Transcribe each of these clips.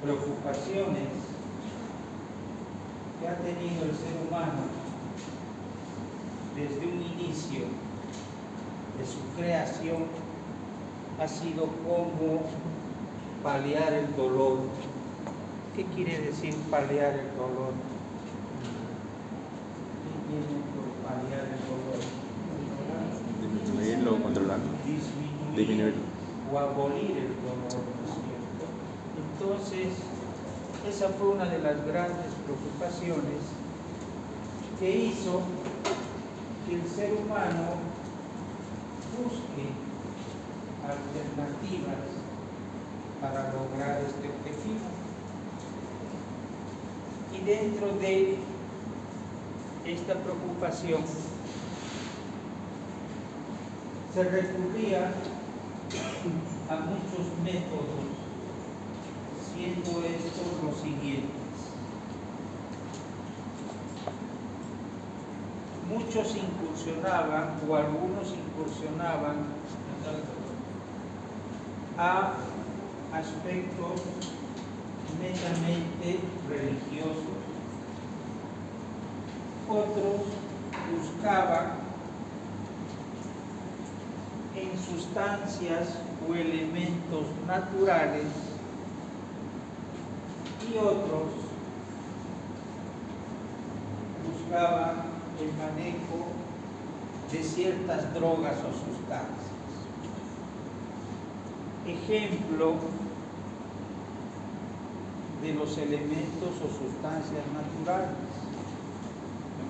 preocupaciones que ha tenido el ser humano desde un inicio de su creación ha sido cómo paliar el dolor. ¿Qué quiere decir paliar el dolor? ¿Qué viene por paliar el dolor? Disminuirlo o controlarlo. Disminuirlo. O abolir el dolor, ¿no es cierto? Entonces, esa fue una de las grandes preocupaciones que hizo que el ser humano busque alternativas para lograr este objetivo. Y dentro de esta preocupación se recurría a muchos métodos, siendo estos los siguientes. Muchos incursionaban, o algunos incursionaban, a aspectos netamente religiosos. Otros buscaban en sustancias o elementos naturales, y otros buscaban el manejo de ciertas drogas o sustancias. Ejemplo de los elementos o sustancias naturales.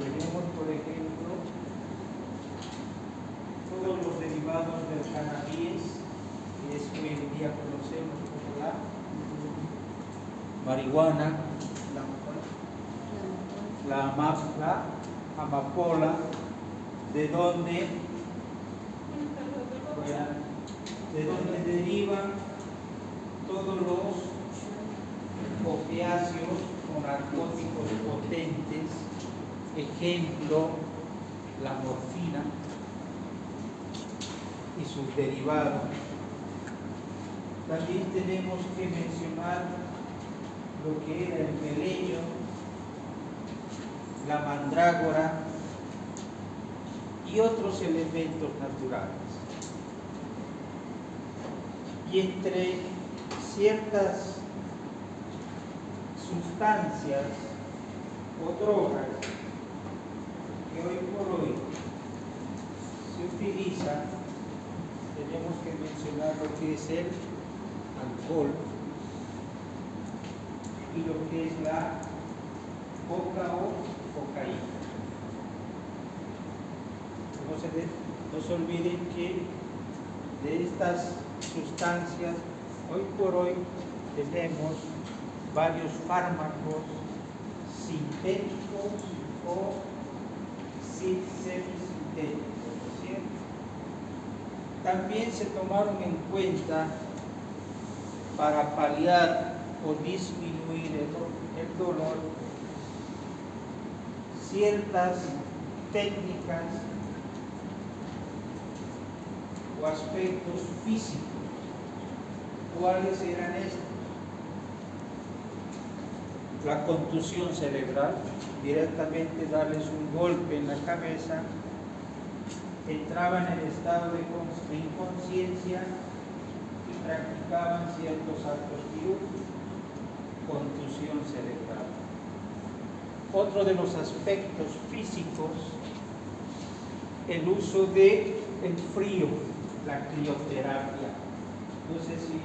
Tenemos, por ejemplo, todos los derivados del cannabis, que es hoy en día conocemos como la marihuana, la amapola, de donde derivan todos los opiáceos o narcóticos potentes, ejemplo, la morfina y sus derivados. También tenemos que mencionar lo que era el meleño, la mandrágora y otros elementos naturales. Y entre ciertas sustancias o drogas que hoy por hoy se utilizan, tenemos que mencionar lo que es el alcohol y lo que es la coca o cocaína. No se olviden que de estas sustancias hoy por hoy tenemos varios fármacos sintéticos o semisintéticos, ¿cierto? También se tomaron en cuenta para paliar o disminuir el dolor ciertas técnicas o aspectos físicos. ¿Cuáles eran estos? La contusión cerebral, directamente darles un golpe en la cabeza, entraban en el estado de inconsciencia y practicaban ciertos actos quirúrgicos. Contusión cerebral. Otro de los aspectos físicos, el uso del frío, la crioterapia. No sé si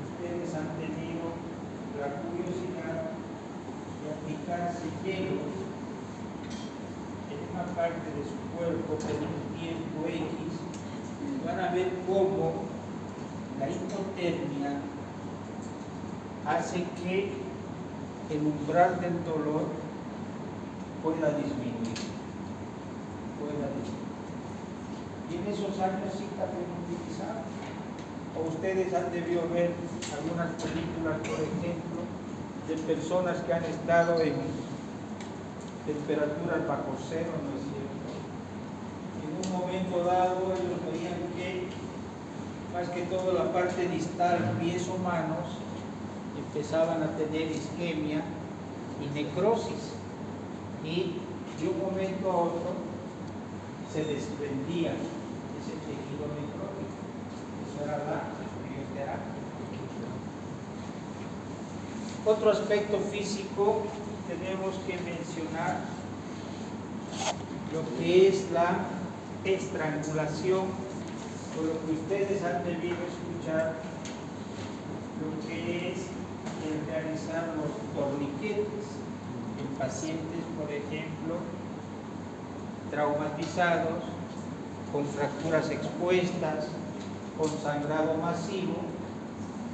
ustedes han tenido la curiosidad de aplicarse hielo en una parte de su cuerpo por un tiempo X. Van a ver cómo la hipotermia hace que el umbral del dolor pueda disminuir. Y en esos años sí también utilizaban. O ustedes han debido ver algunas películas, por ejemplo, de personas que han estado en temperaturas bajo cero, ¿no es cierto? En un momento dado ellos veían que más que todo la parte distal, pies o manos, empezaban a tener isquemia y necrosis, y de un momento a otro se desprendía ese tejido necrótico. Eso era la crioterapia. Otro aspecto físico tenemos que mencionar lo que es la estrangulación, o lo que ustedes han debido escuchar, lo que es el realizar los torniquetes en pacientes, por ejemplo, traumatizados, con fracturas expuestas, con sangrado masivo,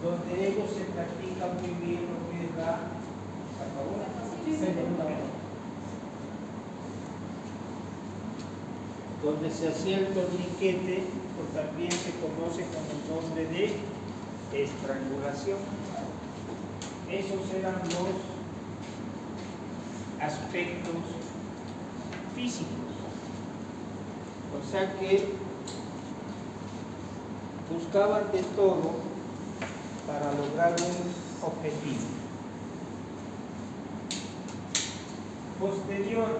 donde ellos se practica muy bien lo que es la donde se hacía el torniquete, pues también se conoce con el nombre de estrangulación. Esos eran los aspectos físicos. O sea que buscaban de todo para lograr un objetivo. Posterior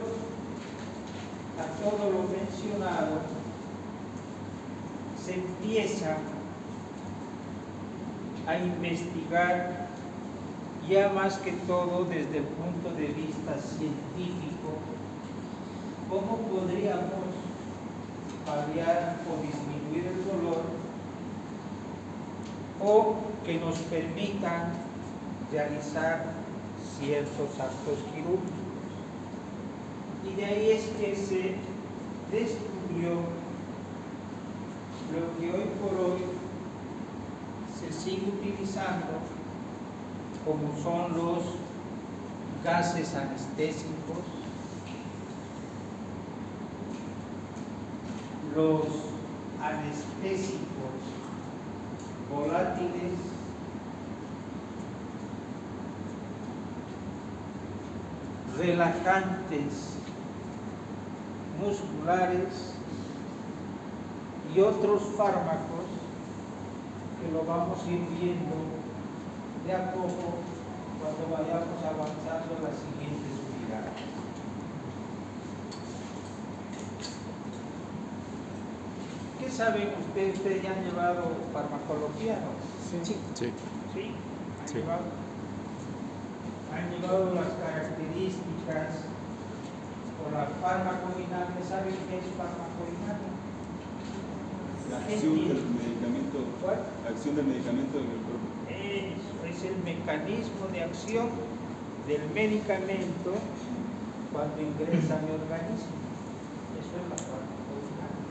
a todo lo mencionado, se empieza a investigar ya más que todo desde el punto de vista científico, cómo podríamos paliar o disminuir el dolor, o que nos permitan realizar ciertos actos quirúrgicos. Y de ahí es que se descubrió lo que hoy por hoy se sigue utilizando, como son los gases anestésicos, los anestésicos volátiles, relajantes musculares y otros fármacos que lo vamos a ir viendo de a poco cuando vayamos avanzando en las siguientes unidades. ¿Qué saben ustedes? ¿Ustedes ya han llevado farmacología, no? Sí. ¿Sí? ¿Han llevado las características o la farmacodinamia? ¿Saben qué es farmacodinamia? La acción del medicamento. ¿Cuál? La acción del medicamento en el cuerpo. Eso es el mecanismo de acción del medicamento cuando ingresa a mi organismo. Eso es la farmacodinamia.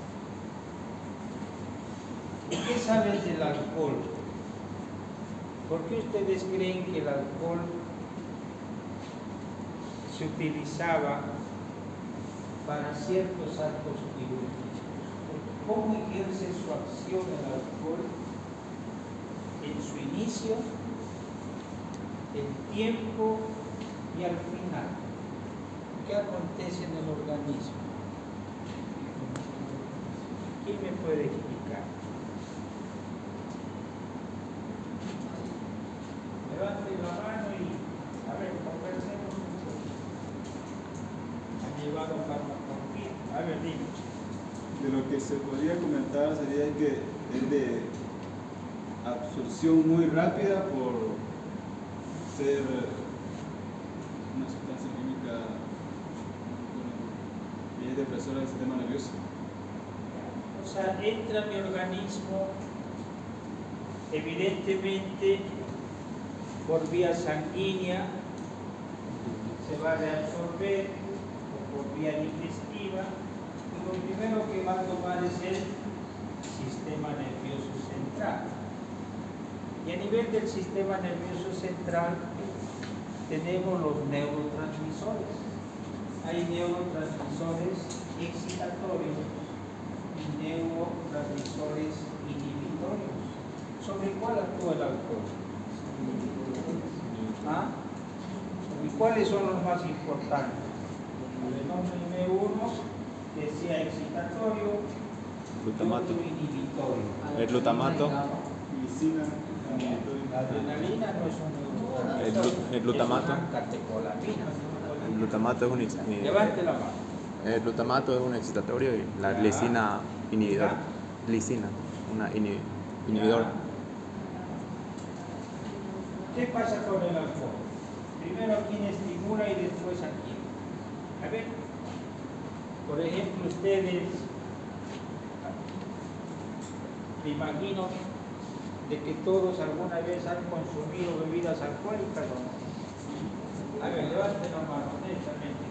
¿Y qué saben del alcohol? ¿Por qué ustedes creen que el alcohol se utilizaba para ciertos actos quirúrgicos? ¿Cómo ejerce su acción el alcohol en su inicio, el tiempo y al final? ¿Qué acontece en el organismo? ¿Quién me puede explicar? Levante la mano y, a ver, conversemos un poco. Han llevado farmacología. A ver, dime. De lo que se podría comentar sería que es de absorción muy rápida por ser una sustancia química, y es depresora del sistema nervioso. O sea, entra a mi organismo evidentemente por vía sanguínea, se va a reabsorber o por vía digestiva, y lo primero que va a tomar es el sistema nervioso central. Y a nivel del sistema nervioso central tenemos los neurotransmisores. Hay neurotransmisores excitatorios y neurotransmisores inhibitorios. ¿Sobre cuál actúa el alcohol? ¿Ah? ¿Y cuáles son los más importantes? Denómbreme uno que sea excitatorio, Glutamato. y otro inhibitorio. El glutamato. La adrenalina no es un neurotransmisor. El glutamato. Es una catecolamina. El glutamato es un Levante la mano. el glutamato es un excitatorio y la glicina inhibidor. Glicina, una inhibidor. ¿Qué pasa con el alcohol? Primero a quien estimula y después a quién. A ver, por ejemplo, ustedes, me imagino de que todos alguna vez han consumido bebidas alcohólicas o no. A ver, levanten la mano, honestamente.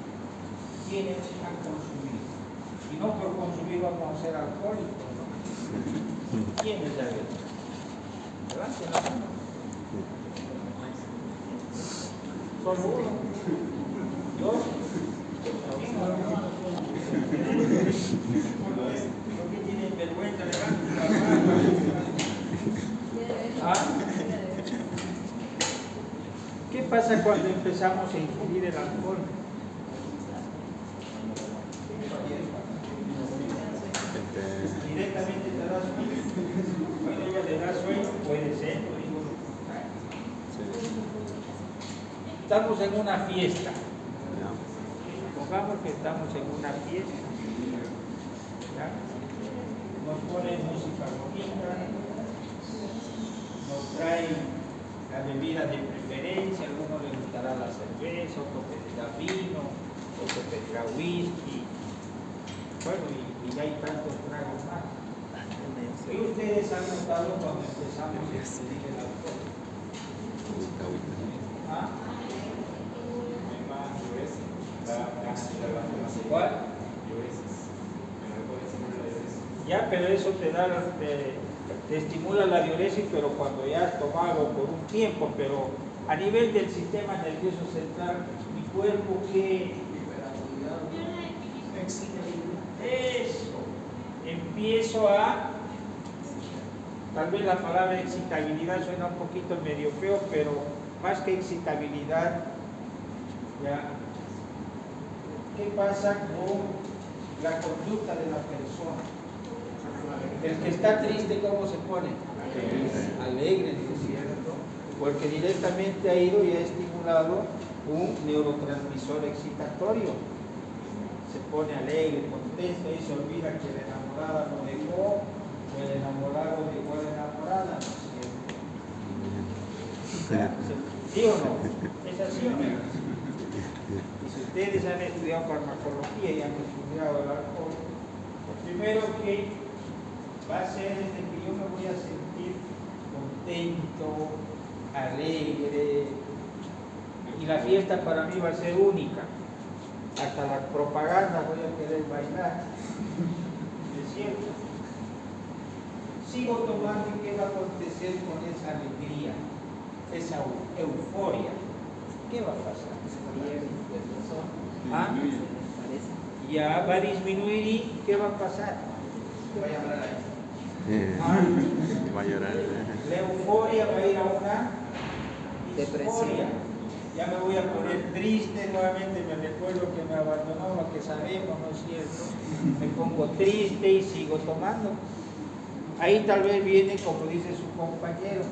¿Quiénes han consumido? Y no por consumir vamos a ser alcohólicos, ¿no? ¿Quiénes ya ven? Levanten la mano. Solo uno. ¿Dos? ¿Por qué tienen vergüenza? Levanten la mano. ¿Ah? ¿Qué pasa cuando empezamos a ingerir el alcohol? Directamente te da sueño. Cuando ella le da sueño, puede ser. Estamos en una fiesta. Supongamos que estamos en una fiesta. ¿Ya? Nos ponen música bonita, nos traen la bebida de preferencia, a algunos les gustará la cerveza, otro pedirá vino, otro pedirá whisky. Bueno, y ya hay tantos tragos más. ¿Y ustedes han notado cuando empezamos a ingerir el alcohol? ¿Ah? ¿Cuál? Ya, pero eso te estimula la diuresis, pero cuando ya has tomado por un tiempo, pero a nivel del sistema nervioso central, mi cuerpo que eso, empiezo a, tal vez la palabra excitabilidad suena un poquito medio feo, pero más que excitabilidad, ya, ¿qué pasa con la conducta de la persona? El que está triste, ¿cómo se pone? Alegre, ¿no es cierto? Porque directamente ha ido y ha estimulado un neurotransmisor excitatorio. Se pone alegre, contento y se olvida que la enamorada lo dejó, o el enamorado dejó a la enamorada, ¿no es cierto? ¿Sí o no? ¿Es así o no? Y si ustedes han estudiado farmacología y han estudiado el alcohol, lo primero que va a ser desde que yo me voy a sentir contento, alegre, y la fiesta para mí va a ser única. Hasta la propaganda voy a querer bailar. ¿Es cierto? Sigo tomando y ¿qué va a acontecer con esa alegría, esa euforia? ¿Qué va a pasar? ¿Ah? Ya va a disminuir y ¿qué va a pasar? ¿Qué va a llamar ahí? Va a llorar. La euforia va a ir a una disforia. Ya me voy a poner triste nuevamente, me recuerdo que me abandonó, lo que sabemos, ¿no es cierto? Me pongo triste y sigo tomando. Ahí tal vez viene, como dice su compañero,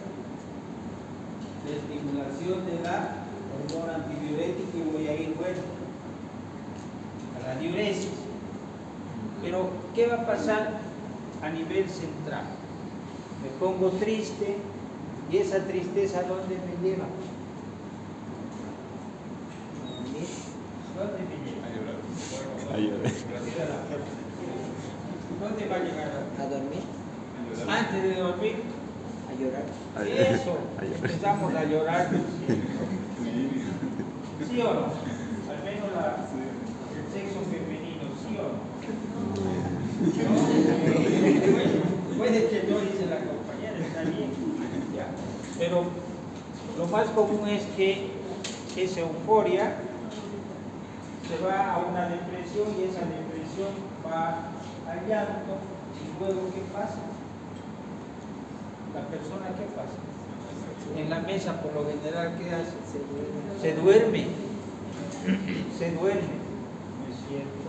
la estimulación de la hormona antidiurética y voy a ir, bueno, a la diuresis. Pero, ¿qué va a pasar a nivel central? Me pongo triste y esa tristeza, ¿dónde me lleva? ¿Dónde me lleva? A llorar. ¿Dónde va a llegar? ¿A dormir? Antes de dormir. ¿A llorar? A llorar. Eso, A llorar. empezamos a llorar. ¿Sí o no? Al menos el sexo femenino, ¿sí o no? Puede que no, dice la compañera, está bien. Ya. Pero lo más común es que esa euforia se va a una depresión y esa depresión va al llanto y luego ¿qué pasa? La persona ¿qué pasa? En la mesa por lo general ¿qué hace? Se duerme. Se duerme, ¿no es cierto?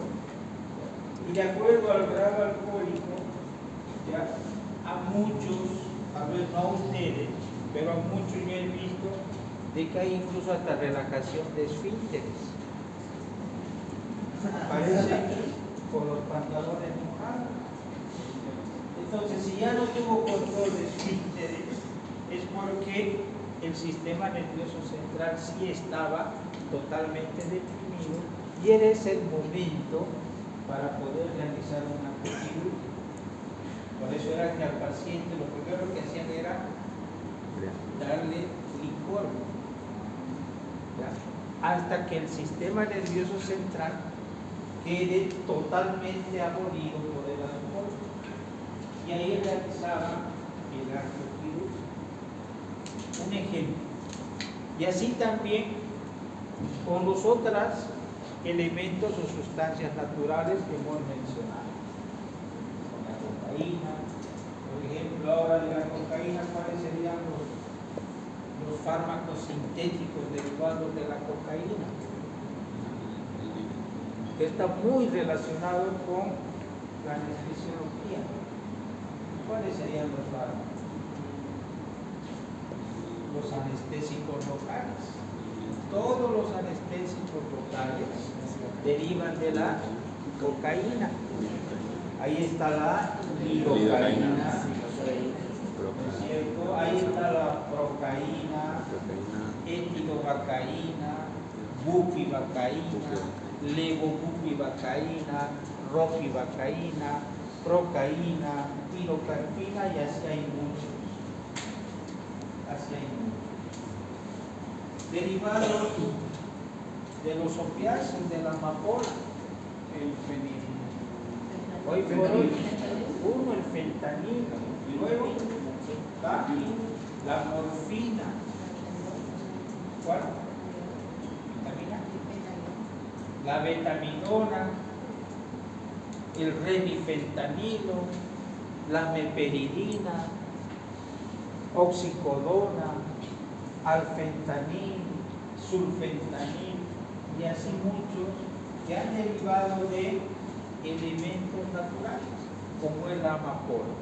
Y de acuerdo al grado alcohólico, ya a muchos, tal vez no a ustedes, pero a muchos yo he visto de que hay incluso hasta relajación de esfínteres. Aparece con los pantalones mojados. Entonces, si ya no tuvo control de esfínteres, es porque el sistema nervioso central sí estaba totalmente deprimido y era ese el momento para poder realizar una cirugía. Por eso era que al paciente lo primero que hacían era darle licor, ¿ya? Hasta que el sistema nervioso central quede totalmente abolido por el alcohol. Y ahí realizaba el acto quirúrgico. Un ejemplo. Y así también con los otros elementos o sustancias naturales que hemos mencionado. Con la cocaína, por ejemplo, ahora de la cocaína, ¿cuáles serían los fármacos sintéticos derivados de la cocaína? Que está muy relacionado con la anestesiología. ¿Cuáles serían los fármacos? Los anestésicos locales. Todos los anestésicos locales derivan de la cocaína. Ahí está la lidocaína, ¿no es cierto? Ahí está la procaína, etilovacaína, bupivacaína, levobupivacaína, ropivacaína, procaína, pirocarpina, y así hay muchos. Así hay muchos. Derivados de los opiáceos, de la amapola, el fenil. Hoy por hoy, uno, el fentanilo, y luego la morfina. ¿Cuál? ¿Vitamina? La betaminona, el remifentanilo, la meperidina, oxicodona, alfentanil, sulfentanil, y así muchos que han derivado de elementos naturales, como el amapola.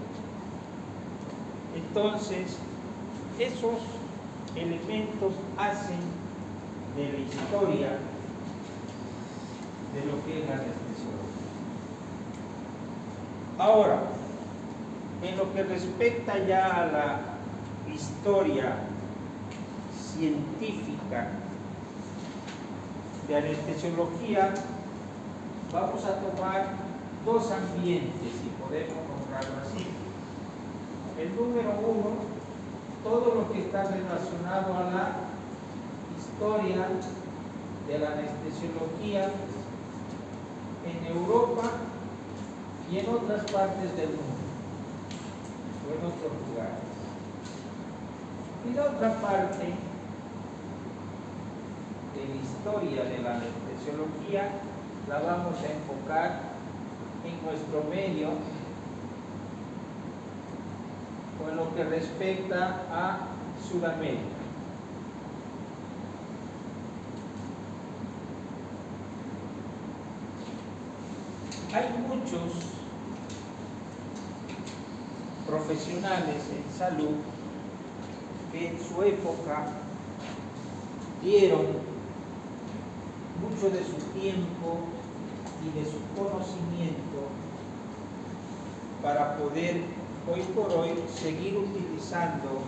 Entonces, esos elementos hacen de la historia de lo que es la anestesiología. Ahora, en lo que respecta ya a la historia científica de anestesiología, vamos a tomar dos ambientes, si podemos nombrarlo así. El número uno, todo lo que está relacionado a la historia de la anestesiología en Europa y en otras partes del mundo, o en otros lugares. Y la otra parte de la historia de la anestesiología la vamos a enfocar en nuestro medio o en lo que respecta a Sudamérica. Hay muchos profesionales en salud que en su época dieron mucho de su tiempo y de su conocimiento para poder hoy por hoy seguir utilizando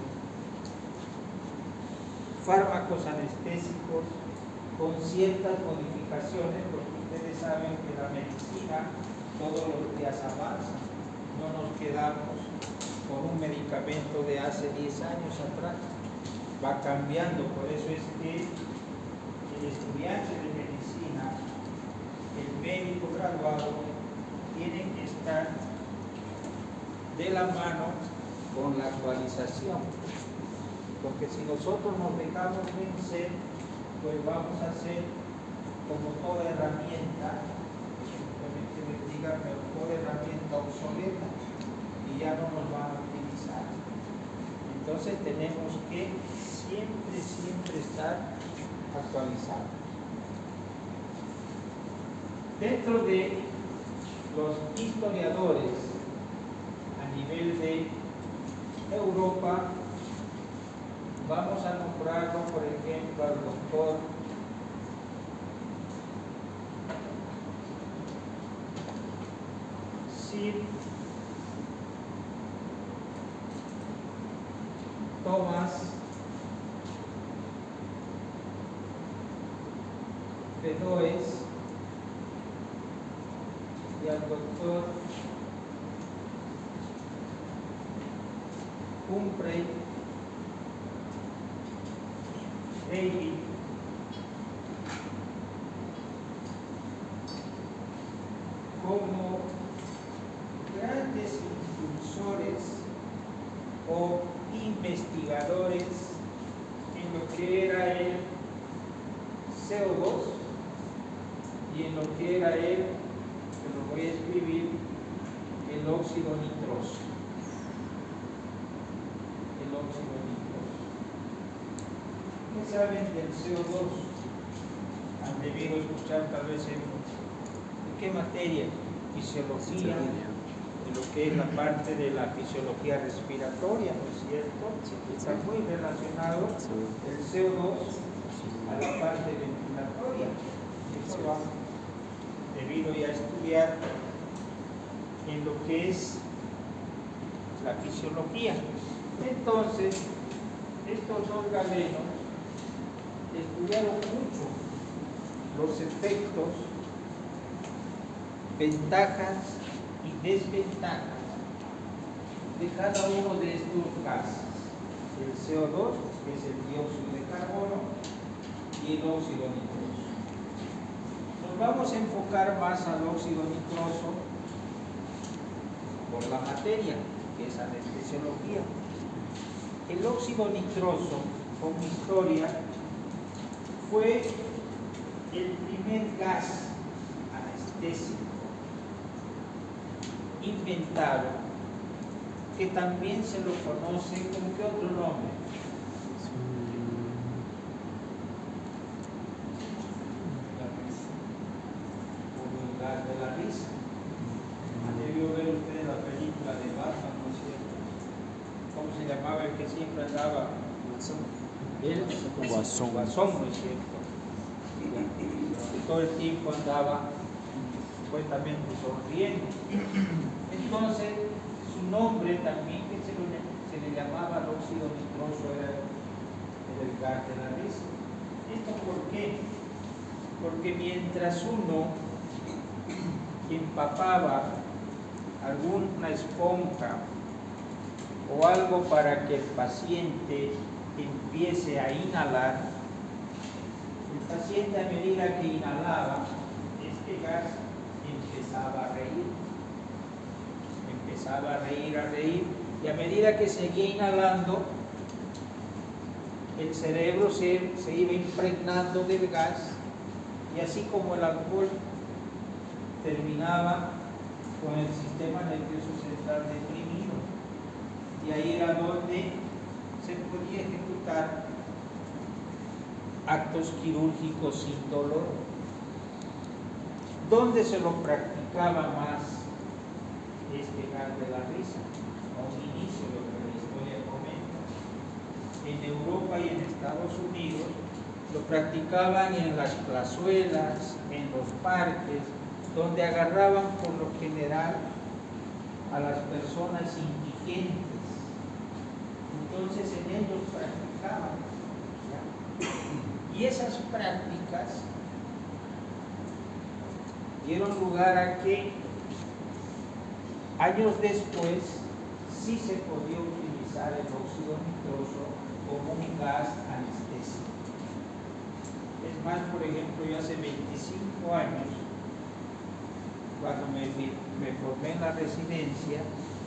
fármacos anestésicos con ciertas modificaciones, porque ustedes saben que la medicina todos los días avanza. No nos quedamos con un medicamento de hace 10 años atrás, va cambiando. Por eso es que el estudiante de medicina, el médico graduado, tiene que estar de la mano con la actualización, porque si nosotros nos dejamos vencer, pues vamos a ser como toda herramienta, simplemente les diga, pero toda herramienta obsoleta, y ya no nos van a utilizar. Entonces tenemos que siempre estar actualizados. Dentro de los historiadores a nivel de Europa Vamos a nombrarlo, por ejemplo, al doctor Sir Thomas Bedoes y al doctor Humphrey David como grandes impulsores o investigadores en lo que era el CO2 y en lo que era el, que lo voy a escribir, el óxido nitroso. El óxido nitroso. ¿Qué saben del CO2? Han debido escuchar tal vez en qué materia, fisiología, de lo que es la parte de la fisiología respiratoria, ¿no es cierto? Está muy relacionado el CO2 a la parte ventilatoria. Eso lo han debido ya estudiar en lo que es la fisiología. Entonces, estos dos galenos estudiaron mucho los efectos, ventajas y desventajas de cada uno de estos gases, el CO2, que es el dióxido de carbono, y el óxido nitroso. Nos vamos a enfocar más al óxido nitroso por la materia, que es anestesiología. El óxido nitroso, como historia, fue el primer gas anestésico inventado, que también se lo conoce como que otro nombre. Como el gas de la risa. Han debido ver ustedes la película de Batman, ¿no es cierto? ¿Cómo se llamaba el que siempre andaba? El Guasón. Guasón, ¿no es cierto? Que todo el tiempo andaba supuestamente sonriendo. Entonces, su nombre también, que se le llamaba el óxido nitroso, era el gas de la risa. ¿Esto por qué? Porque mientras uno empapaba alguna esponja o algo para que el paciente empiece a inhalar, el paciente, a medida que inhalaba este gas, empezaba a reír, y a medida que seguía inhalando, el cerebro se iba impregnando del gas, y así como el alcohol terminaba con el sistema nervioso central deprimido, y ahí era donde se podía ejecutar actos quirúrgicos sin dolor. ¿Dónde se lo practicaba más este gas de la risa? A un inicio, lo que la historia comenta. En Europa y en Estados Unidos lo practicaban en las plazuelas, en los parques, donde agarraban por lo general a las personas indigentes. Entonces en ellos practicaban, ¿ya? Y esas prácticas dieron lugar a que años después sí se podía utilizar el óxido nitroso como un gas anestésico. Es más, por ejemplo, yo hace 25 años, cuando me formé en la residencia,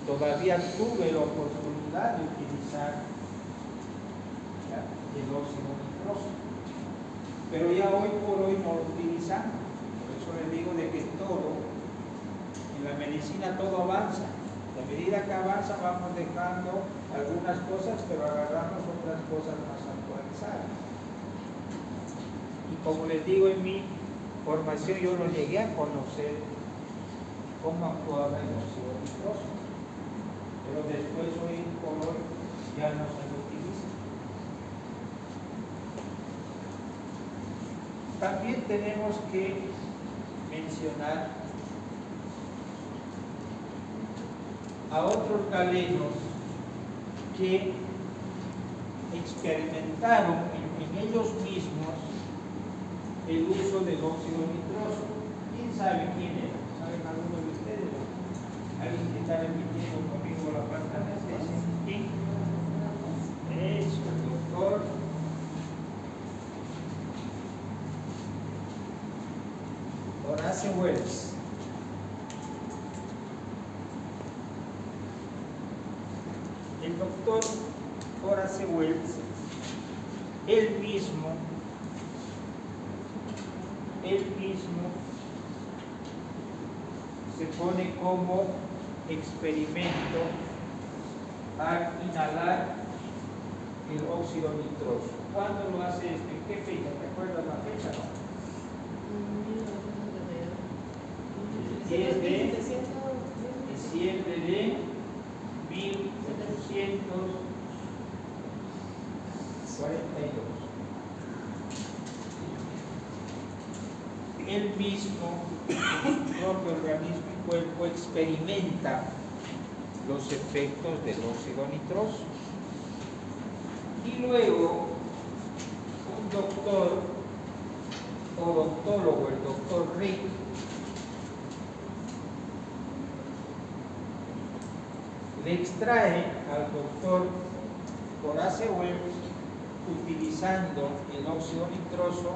todavía tuve la oportunidad de utilizar el óxido nitroso, pero ya hoy por hoy no lo utilizamos. Por eso les digo de que todo, en la medicina todo avanza. A medida que avanza vamos dejando algunas cosas, pero agarramos otras cosas más actualizadas. Y como les digo, en mi formación yo no llegué a conocer cómo actuaba el óxido nitroso, pero después hoy por hoy ya no se lo utiliza. También tenemos que mencionar a otros galenos que experimentaron en ellos mismos el uso del óxido nitroso. ¿Quién sabe quién era? ¿Saben alguno de ustedes? ¿Alguien que está repitiendo conmigo la parte de anestesia? ¿Quién? Eso, el doctor Horace Wells. El doctor Horace Wells, él mismo se pone como experimento a inhalar el óxido nitroso. ¿Cuándo lo hace esto? ¿En qué fecha? ¿Te acuerdas la fecha? No? El 10 de diciembre de 1842. Él mismo, su propio organismo y cuerpo experimenta los efectos del óxido nitroso. Y luego, un doctor o odontólogo, el doctor Rick, le extrae al doctor Horace Wells, utilizando el óxido nitroso,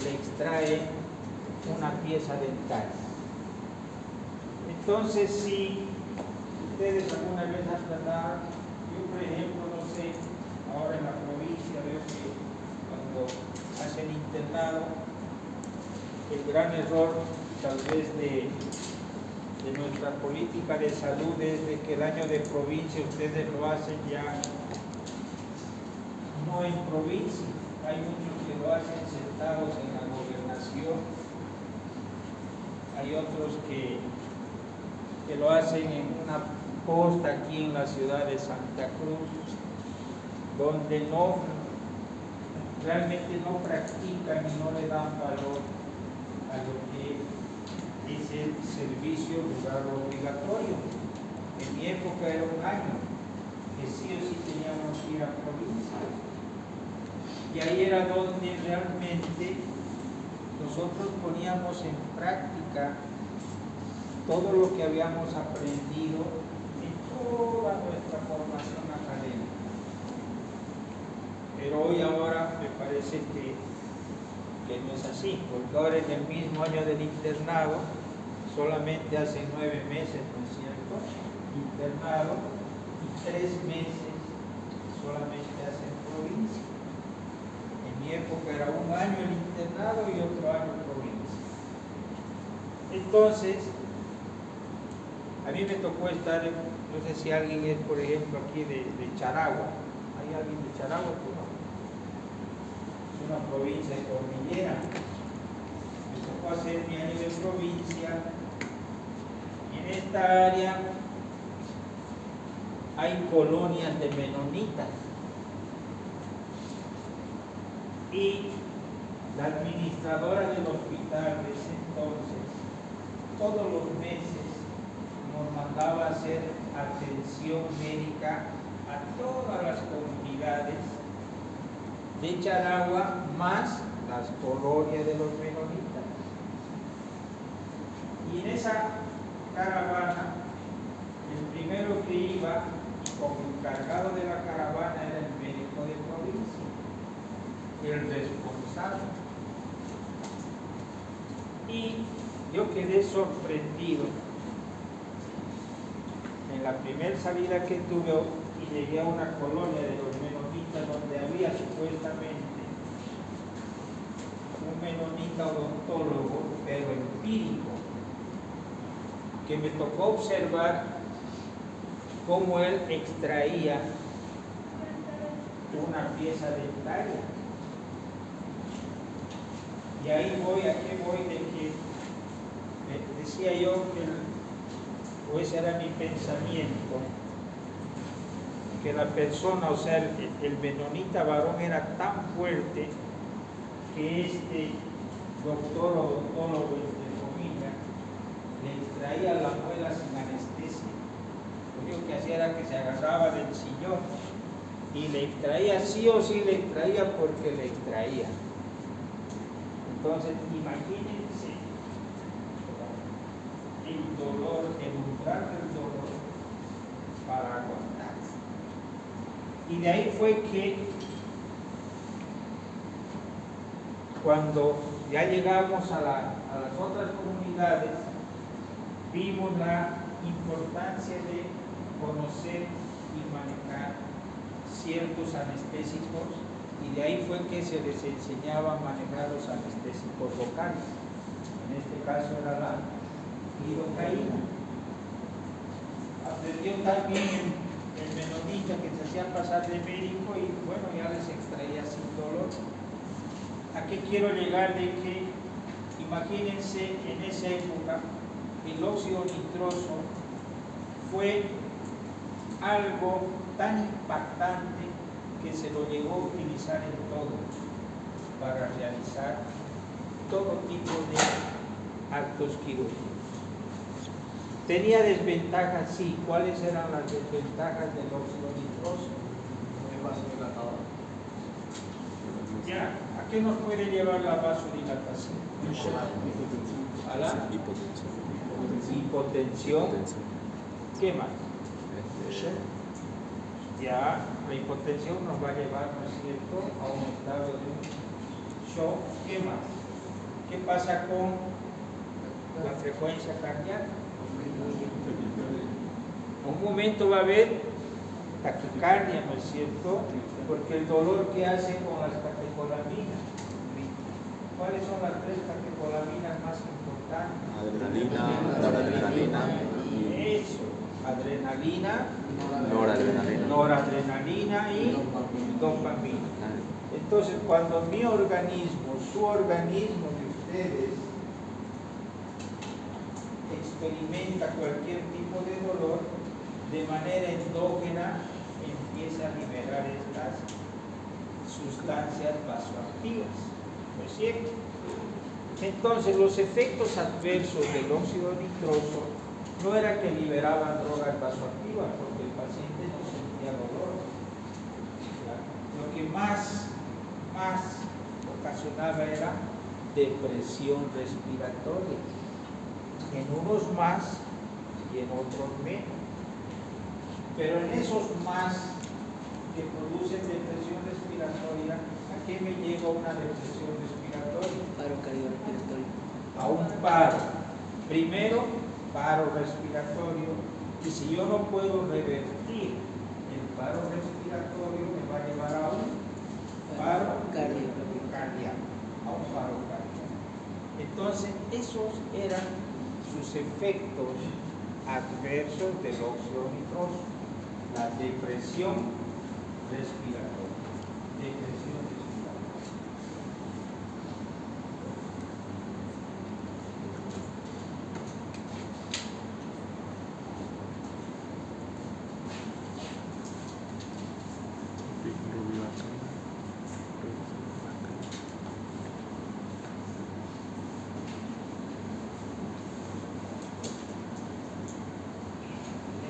le extrae una pieza dental. Entonces, si ustedes alguna vez han tratado, yo por ejemplo, no sé, ahora en la provincia veo que cuando hacen internado, el gran error tal vez de nuestra política de salud es de que el año de provincia ustedes lo hacen ya no en provincia, hay muchos que lo hacen sentados en la gobernación, hay otros que lo hacen en una posta aquí en la ciudad de Santa Cruz, donde realmente no practican y no le dan valor a lo que es el servicio rural obligatorio. En mi época era un año que sí o sí teníamos que ir a provincia. Y ahí era donde realmente nosotros poníamos en práctica todo lo que habíamos aprendido en toda nuestra formación académica. Pero hoy ahora me parece que no es así, porque ahora en el mismo año del internado solamente hacen 9 meses, ¿no es cierto?, internado, y 3 meses solamente hacen provincia. En mi época era un año el internado y otro año provincia. Entonces, a mí me tocó estar, no sé si alguien es, por ejemplo, aquí de Charagua. ¿Hay alguien de Charagua? Una provincia de cordillera. Me tocó hacer mi año de provincia. Y en esta área hay colonias de menonitas. Y la administradora del hospital de ese entonces, todos los meses, nos mandaba a hacer atención médica a todas las comunidades de Charagua, más las colonias de los menonitas. Y en esa caravana, el primero que iba como encargado de la caravana era el médico de provincia, el responsable. Y yo quedé sorprendido en la primera salida que tuve y llegué a una colonia de los menonitas donde había supuestamente un menonita odontólogo, pero empírico, que me tocó observar cómo él extraía una pieza dentaria. Y ahí voy, ¿a qué voy? De que decía yo que, o ese era mi pensamiento, que la persona, o sea, el menonita varón era tan fuerte que doctor o odontólogo, entre comillas, le extraía la muela sin anestesia. Lo único que hacía era que se agarraba del sillón y le extraía, sí o sí le extraía porque le extraía. Entonces, imagínense el dolor, el umbral del dolor para aguantar. Y de ahí fue que cuando ya llegamos a las otras comunidades, vimos la importancia de conocer y manejar ciertos anestésicos, y de ahí fue que se les enseñaba a manejar los anestésicos locales. En este caso era la lidocaína. Aprendió también el menonita que se hacía pasar de médico y bueno, ya les extraía sin dolor. ¿A qué quiero llegar? De que imagínense en esa época el óxido nitroso fue algo tan impactante que se lo llegó a utilizar en todo para realizar todo tipo de actos quirúrgicos. ¿Tenía desventajas? Sí. ¿Cuáles eran las desventajas del óxido nitroso? Ya, ¿a qué nos puede llevar la vasodilatación? A la hipotensión. ¿Qué más? Ya, la hipotensión nos va a llevar, ¿no es cierto?, a un estado de un shock. ¿Qué más? ¿Qué pasa con la frecuencia cardíaca? Un momento va a haber taquicardia, ¿no es cierto? Porque el dolor que hace con las catecolaminas. ¿Cuáles son las 3 catecolaminas más importantes? Adrenalina, noradrenalina. Eso, adrenalina, noradrenalina y dopamina. Entonces, cuando mi organismo, su organismo de ustedes, experimenta cualquier tipo de dolor, de manera endógena empieza a liberar estas sustancias vasoactivas, ¿no es cierto? Entonces, los efectos adversos del óxido nitroso no era que liberaban drogas vasoactivas, porque el paciente no sentía dolor. Lo que más ocasionaba era depresión respiratoria, en unos más y en otros menos. Pero en esos más que producen depresión respiratoria, ¿a qué me lleva una depresión respiratoria? Paro cardiorrespiratorio. A un paro. Primero, paro respiratorio, y si yo no puedo revertir el paro respiratorio, me va a llevar a un paro cardíaco, a un paro cardíaco. Entonces, esos eran sus efectos adversos del óxido nitroso. La depresión respiratoria. Depresión respiratoria.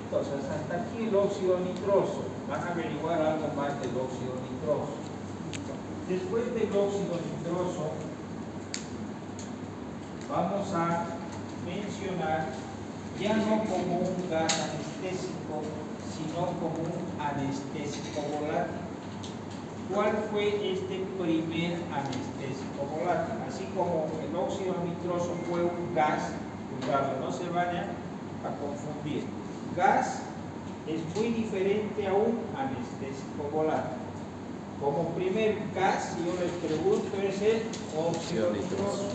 Entonces, hasta aquí el óxido nitroso. Van a averiguar algo más del óxido nitroso. Después del óxido nitroso, vamos a mencionar ya no como un gas anestésico, sino como un anestésico volátil. ¿Cuál fue este primer anestésico volátil? Así como el óxido nitroso fue un gas, cuidado, no se vayan a confundir. Gas es muy diferente a un anestésico volátil. Como primer gas, si yo les pregunto, es el óxido nitroso.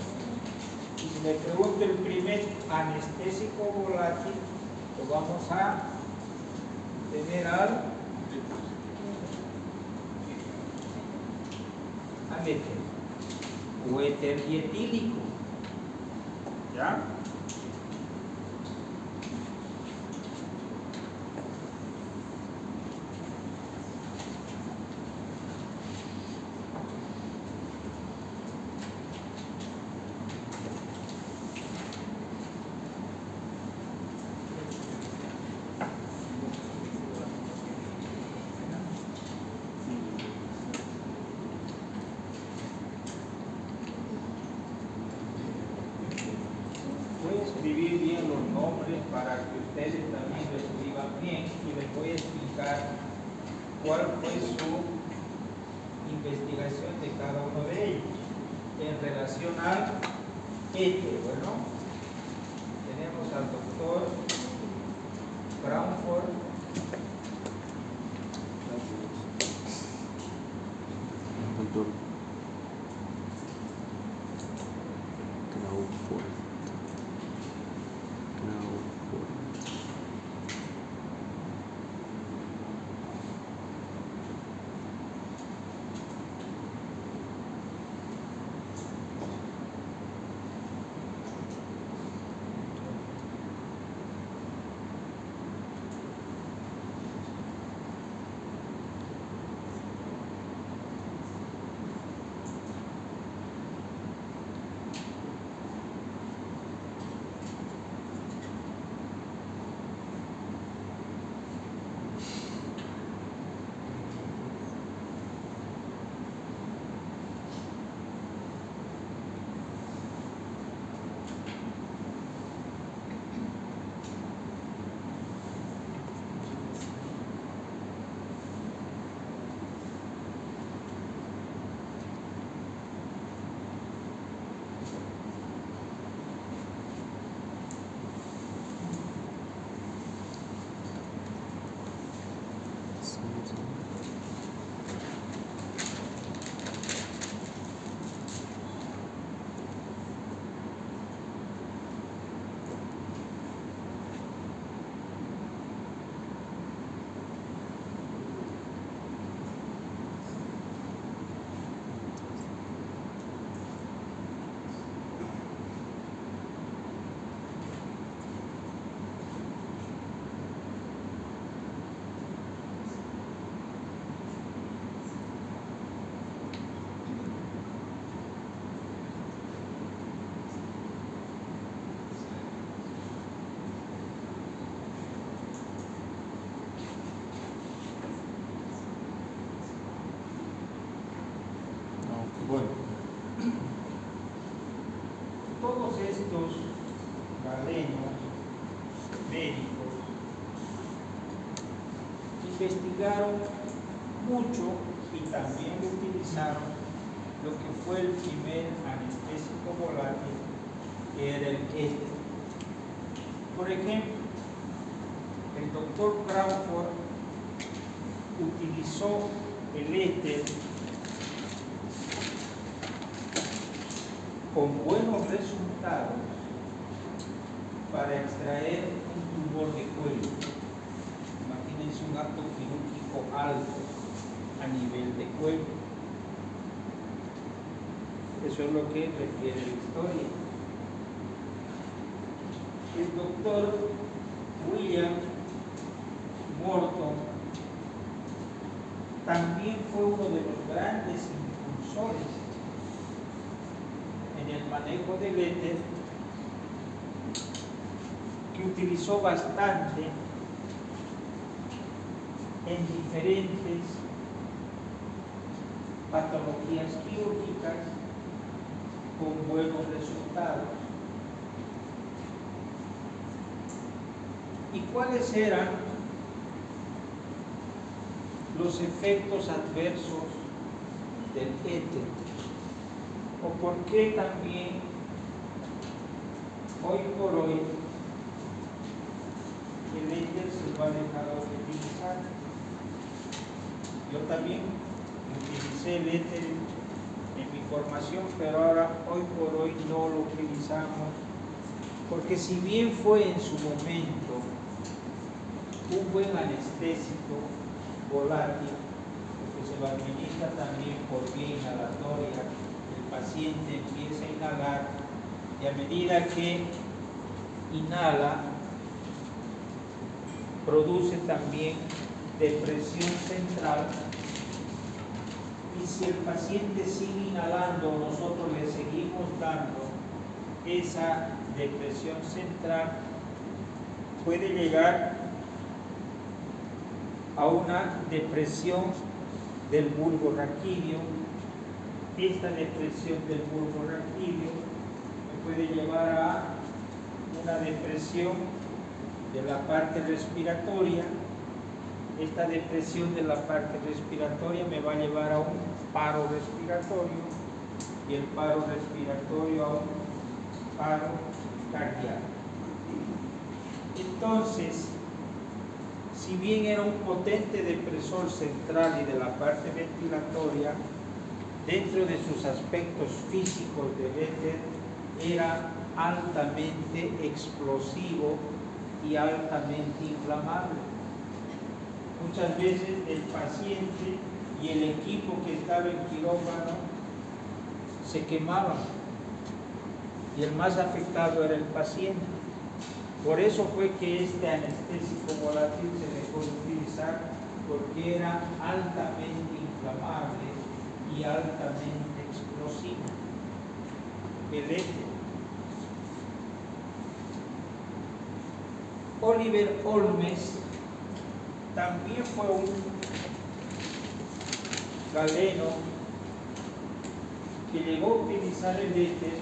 Y si me pregunto el primer anestésico volátil, pues vamos a tener al éter o éter dietílico. ¿Ya? escribir bien los nombres para que ustedes también lo escriban bien y les voy a explicar cuál fue su investigación de cada uno de ellos en relación al bueno, tenemos al doctor Crawford, Doctor Crawford. Bueno, todos estos galenos médicos investigaron mucho y también utilizaron lo que fue el primer anestésico volátil, que era el éter. Por ejemplo, el doctor Crawford utilizó el éter con buenos resultados para extraer un tumor de cuello. Imagínense un acto quirúrgico alto a nivel de cuello. Eso es lo que refiere la historia. El doctor William Morton también fue uno de los grandes impulsores en el manejo del éter, que utilizó bastante en diferentes patologías quirúrgicas con buenos resultados. ¿Y cuáles eran los efectos adversos del éter? ¿O por qué también hoy por hoy el éter se lo ha dejado de utilizar? Yo también utilicé el éter en mi formación, pero ahora hoy por hoy no lo utilizamos, porque si bien fue en su momento un buen anestésico volátil, porque se lo administra también por vía inhalatoria, el paciente empieza a inhalar y a medida que inhala produce también depresión central, y si el paciente sigue inhalando, nosotros le seguimos dando esa depresión central, puede llegar a una depresión del bulbo raquídeo. Esta depresión del bulbo raquídeo puede llevar a una depresión de la parte respiratoria. Esta depresión de la parte respiratoria me va a llevar a un paro respiratorio y el paro respiratorio a un paro cardíaco. Entonces, si bien era un potente depresor central y de la parte ventilatoria, dentro de sus aspectos físicos del éter era altamente explosivo y altamente inflamable. Muchas veces el paciente y el equipo que estaba en quirófano se quemaban y el más afectado era el paciente. Por eso fue que este anestésico volátil se dejó de utilizar, porque era altamente inflamable y altamente explosivo. El éter. Oliver Holmes también fue un galeno que llegó a utilizar el éter,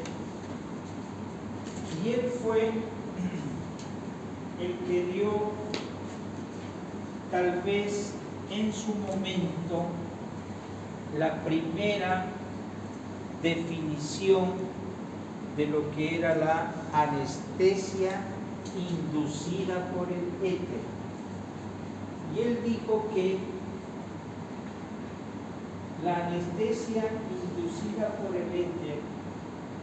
y él fue el que dio tal vez en su momento la primera definición de lo que era la anestesia inducida por el éter. Y él dijo que la anestesia inducida por el éter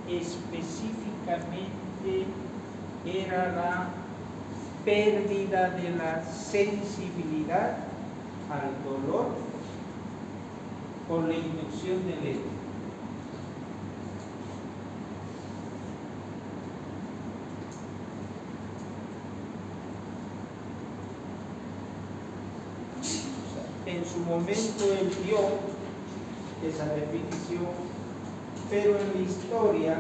específicamente era la pérdida de la sensibilidad al dolor por la inducción del éter. En su momento él dio esa definición, pero en la historia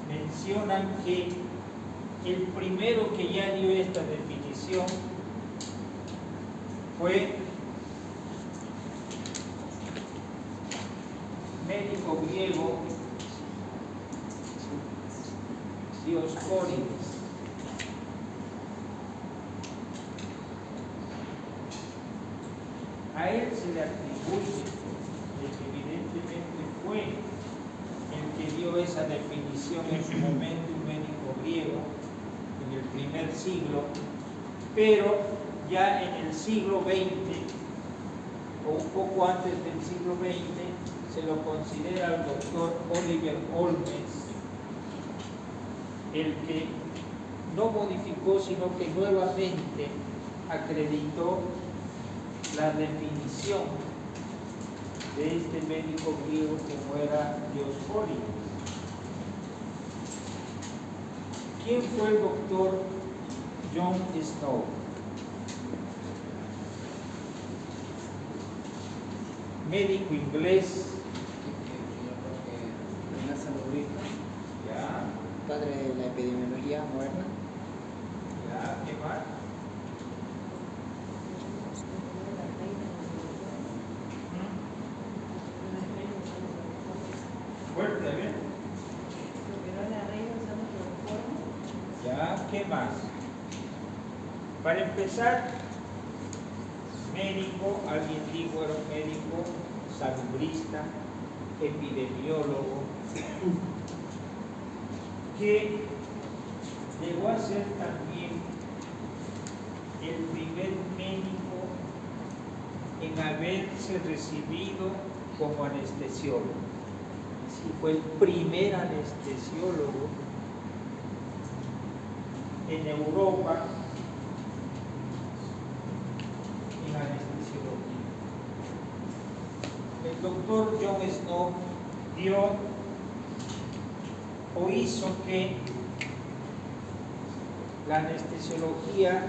mencionan que el primero que ya dio esta definición fue médico griego Dioscórides. A él se le atribuye de que evidentemente fue el que dio esa definición en su momento, un médico griego en el primer siglo, pero ya en el siglo XX o un poco antes del siglo XX se lo considera el doctor Oliver Holmes el que no modificó, sino que nuevamente acreditó la definición de este médico griego como era Dioscórides. ¿Quién fue el doctor John Snow? Médico inglés. Ya. Padre de la epidemiología moderna. Ya, ¿qué más? Fuerte, ¿bien? Ya, ¿qué más? Para empezar, médico, alguien dijo era un médico, salubrista, epidemiólogo, que llegó a ser también el primer médico en haberse recibido como anestesiólogo. Sí, fue el primer anestesiólogo en Europa en anestesiología. El doctor John Snow dio o hizo que la anestesiología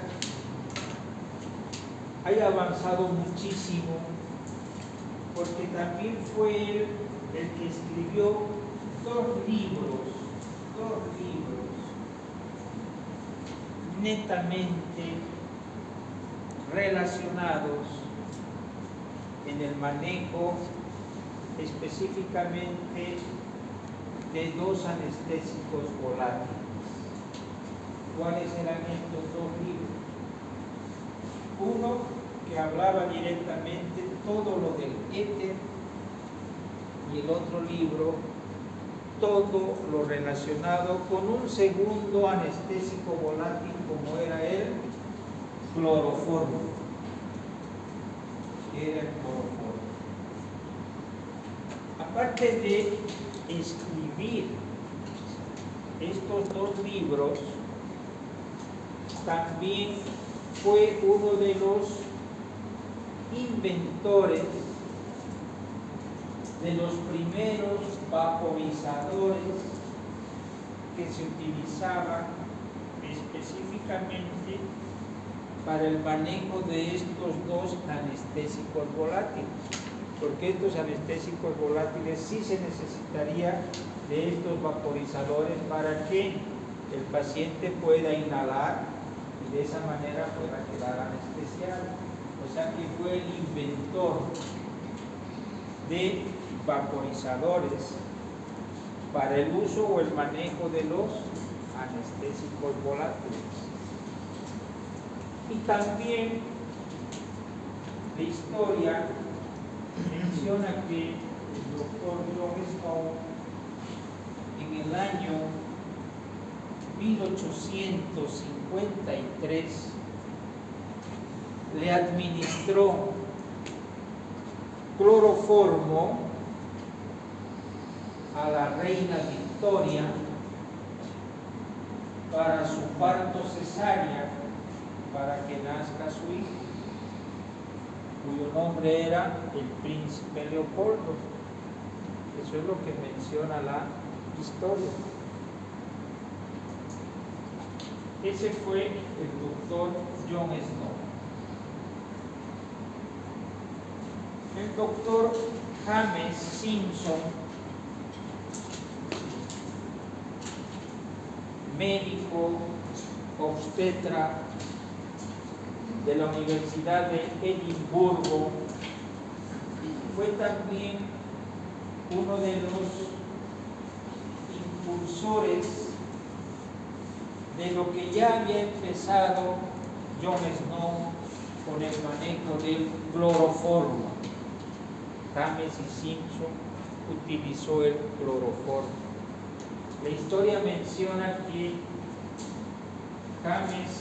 haya avanzado muchísimo, porque también fue él el que escribió dos libros netamente relacionados en el manejo específicamente de dos anestésicos volátiles. ¿Cuáles eran estos dos libros? Uno que hablaba directamente todo lo del éter, y el otro libro todo lo relacionado con un segundo anestésico volátil como era el cloroformo. Era el cloroformo. Aparte de escribir estos dos libros, también fue uno de los inventores de los primeros vaporizadores que se utilizaban específicamente para el manejo de estos dos anestésicos volátiles, porque estos anestésicos volátiles sí se necesitaría de estos vaporizadores para que el paciente pueda inhalar y de esa manera pueda quedar anestesiado. O sea que fue el inventor de vaporizadores para el uso o el manejo de los anestésicos volátiles. Y también la historia menciona que el doctor John Snow en el año 1853 le administró cloroformo a la reina Victoria para su parto cesárea, para que nazca su hijo, cuyo nombre era el príncipe Leopoldo. Eso es lo que menciona la historia. Ese fue el doctor John Snow. El doctor James Simpson, médico obstetra de la Universidad de Edimburgo, fue también uno de los impulsores de lo que ya había empezado John Snow con el manejo del cloroformo. James y Simpson utilizó el cloroformo. La historia menciona que James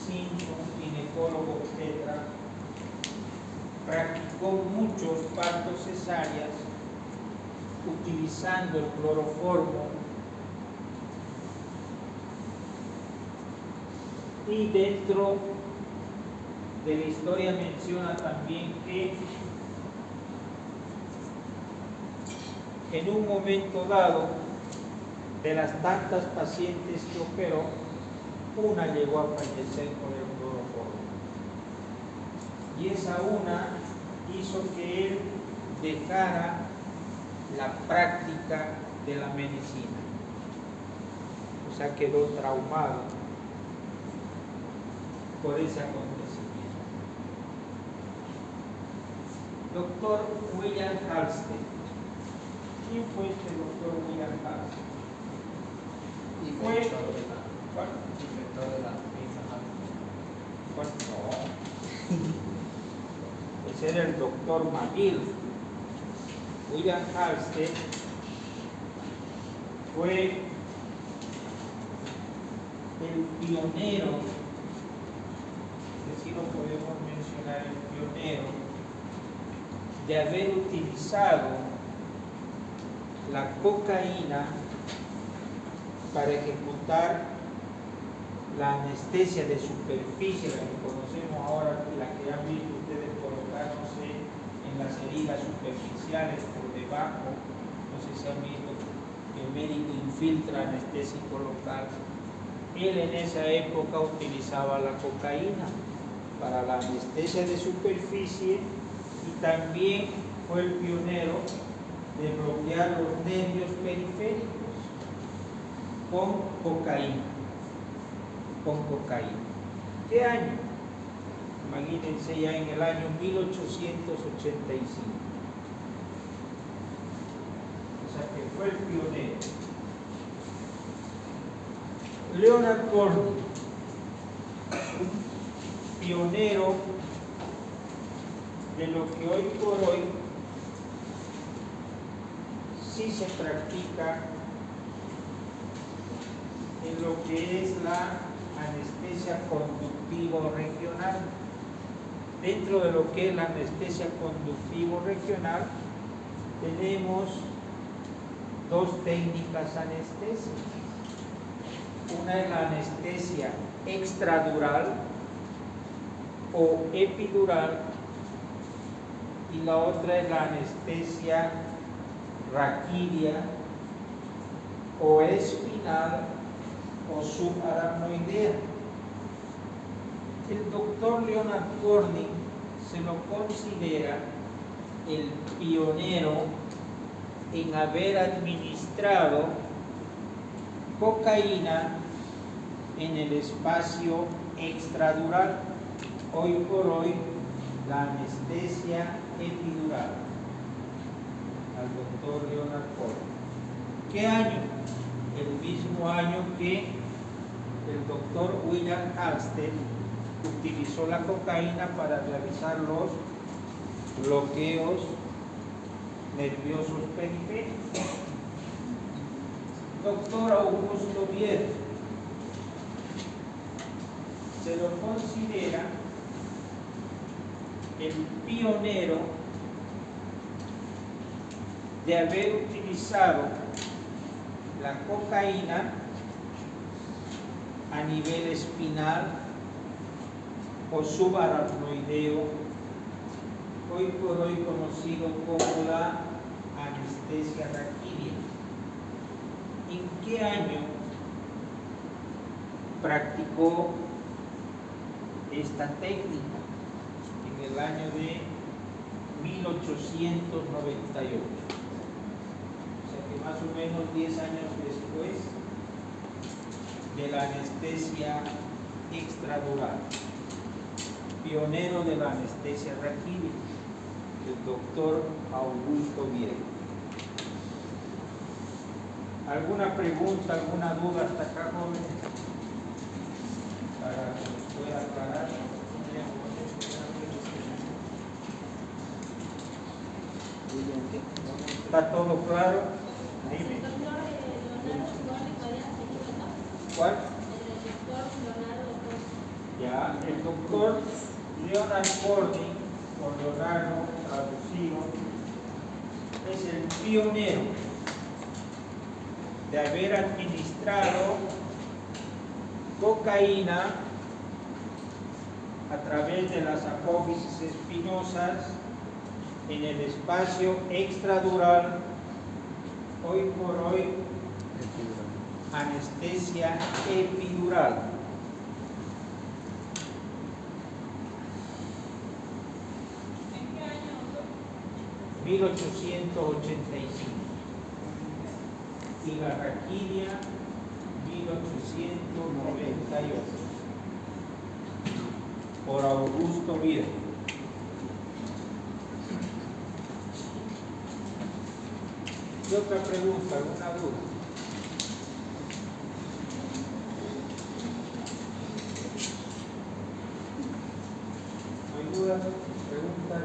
Simpson, ginecólogo obstetra, practicó muchos partos cesáreas utilizando el cloroformo, y dentro de la historia menciona también que en un momento dado, de las tantas pacientes que operó, una llegó a fallecer por el cloroformo. Y esa una hizo que él dejara la práctica de la medicina. O sea, quedó traumado por ese acontecimiento. Doctor William Halsted. ¿Quién fue este doctor William Halsted? Inventor de la pizza. No. Ese era el doctor McGill. William Halsted fue el pionero, que sí lo podemos mencionar, el pionero de haber utilizado la cocaína para ejecutar la anestesia de superficie, la que conocemos ahora, la que han visto ustedes colocándose en las heridas superficiales por debajo. No sé si han visto que el médico infiltra anestésico local. Él en esa época utilizaba la cocaína para la anestesia de superficie y también fue el pionero de bloquear los nervios periféricos con cocaína. ¿Qué año? Imagínense, ya en el año 1885. O sea que fue el pionero. Leonard Corning, pionero de lo que hoy por hoy sí se practica en lo que es la anestesia conductivo regional. Dentro de lo que es la anestesia conductivo regional tenemos dos técnicas anestésicas. Una es la anestesia extradural o epidural y la otra es la anestesia raquídea o espinal o subaracnoidea. El doctor Leonard Corning se lo considera el pionero en haber administrado cocaína en el espacio extradural. Hoy por hoy, la anestesia epidural al doctor Leonard Corning. ¿Qué año? El mismo año que el doctor William Halsted utilizó la cocaína para realizar los bloqueos nerviosos periféricos. Doctor Augusto Vier se lo considera el pionero de haber utilizado la cocaína a nivel espinal o subaracnoideo, hoy por hoy conocido como la anestesia raquídea. ¿En qué año practicó esta técnica? En el año de 1898. O sea que más o menos 10 años después de la anestesia extradural. Pionero de la anestesia raquídea, el doctor Augusto Vier. ¿Alguna pregunta, alguna duda hasta acá, jóvenes? Para que nos pueda aclarar. ¿Está todo claro? Dime. ¿Cuál? Ya, el doctor Leonard Corning, con Leonardo traducido, es el pionero de haber administrado cocaína a través de las apófisis espinosas en el espacio extradural, hoy por hoy anestesia epidural. ¿En qué año? 1885. Y la raquídea 1898 por Augusto Vier. ¿Qué otra pregunta? ¿Alguna duda? ¿No hay dudas? ¿Preguntas?